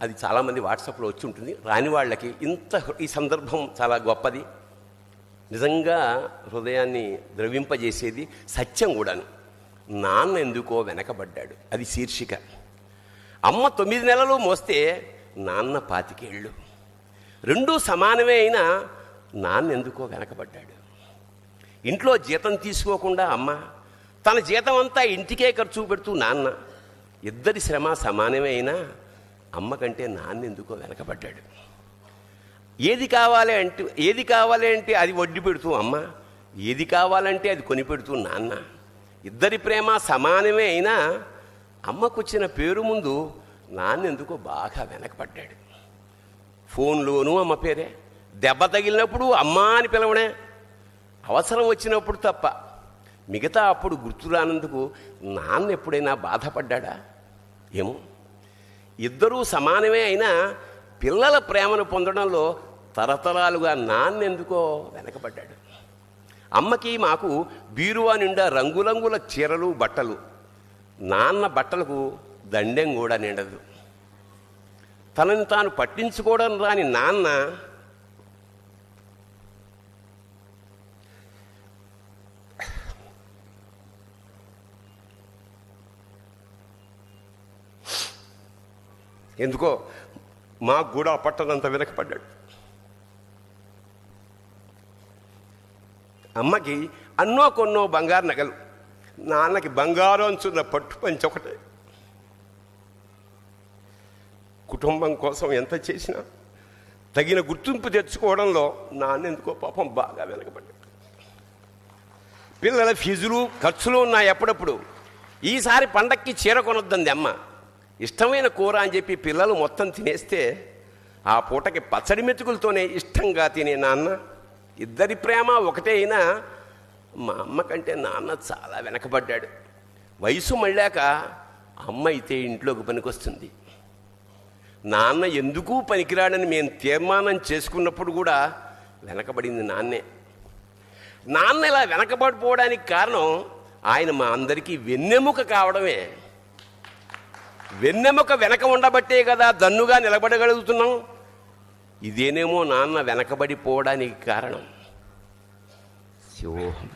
అది చాలామంది వాట్సాప్లో వచ్చి ఉంటుంది. రాని వాళ్ళకి ఈ సందర్భం చాలా గొప్పది, నిజంగా హృదయాన్ని ద్రవింపజేసేది, సత్యం కూడాను. నాన్న ఎందుకో వెనకబడ్డాడు, అది శీర్షిక. అమ్మ 9 నెలలు మోస్తే నాన్న 25 ఏళ్ళు, రెండూ సమానమే అయినా నాన్న ఎందుకో వెనకబడ్డాడు. ఇంట్లో జీతం తీసుకోకుండా అమ్మ, తన జీతం అంతా ఇంటికే ఖర్చు పెడుతూ నాన్న, ఇద్దరి శ్రమ సమానమే అయినా అమ్మ కంటే నాన్న ఎందుకో వెనకబడ్డాడు. ఏది కావాలి అంటే అది వడ్డీ పెడుతూ అమ్మ, ఏది కావాలంటే అది కొనిపెడుతూ నాన్న. ఇద్దరి ప్రేమ సమానమే అయినా అమ్మకు వచ్చిన పేరు ముందు నాన్న ఎందుకో బాగా వెనకబడ్డాడు. ఫోన్లోనూ అమ్మ పేరే, దెబ్బ తగిలినప్పుడు అమ్మ అని పిలవడే, అవసరం వచ్చినప్పుడు తప్ప మిగతా అప్పుడు గుర్తురానందుకు నాన్న ఎప్పుడైనా బాధపడ్డా ఏమో. ఇద్దరూ సమానమే అయినా పిల్లల ప్రేమను పొందడంలో తరతరాలుగా నాన్న ఎందుకో వెనకబడ్డాడు. అమ్మకి మాకు బీరువా నిండా రంగురంగుల చీరలు బట్టలు, నాన్న బట్టలకు దండెం కూడా నిండదు. తనని తాను పట్టించుకోవడం రాని నాన్న ఎందుకో మాకు కూడా పట్టనంత వెనకపడ్డాడు. అమ్మకి అన్నో కొన్నో బంగారు నగలు, నాన్నకి బంగారం అంచున్న పట్టు పంచి ఒకటే. కుటుంబం కోసం ఎంత చేసినా తగిన గుర్తింపు తెచ్చుకోవడంలో నాన్న ఎందుకో పాపం బాగా వెనకబడ్డాడు. పిల్లల ఫీజులు ఖర్చులు ఉన్నాయి ఎప్పుడప్పుడు. ఈసారి పండక్కి చీర కొనొద్దంది అమ్మ. ఇష్టమైన కూర అని చెప్పి పిల్లలు మొత్తం తినేస్తే ఆ పూటకి పచ్చడి మెతుకులతోనే ఇష్టంగా తినే నాన్న. ఇద్దరి ప్రేమ ఒకటే అయినా మా అమ్మ కంటే నాన్న చాలా వెనకబడ్డాడు. వయసు మళ్ళాక అమ్మ అయితే ఇంట్లోకి పనికొస్తుంది, నాన్న ఎందుకు పనికిరాడని మేము తీర్మానం చేసుకున్నప్పుడు కూడా వెనకబడింది నాన్నే. నాన్న ఇలా వెనకబడిపోవడానికి కారణం ఆయన మా అందరికీ వెన్నెముక కావడమే. వెన్నెముక వెనక ఉండబట్టే కదా దన్నుగా నిలబడగలుగుతున్నాం. ఇదేనేమో నాన్న వెనకబడిపోవడానికి కారణం. శివోహం.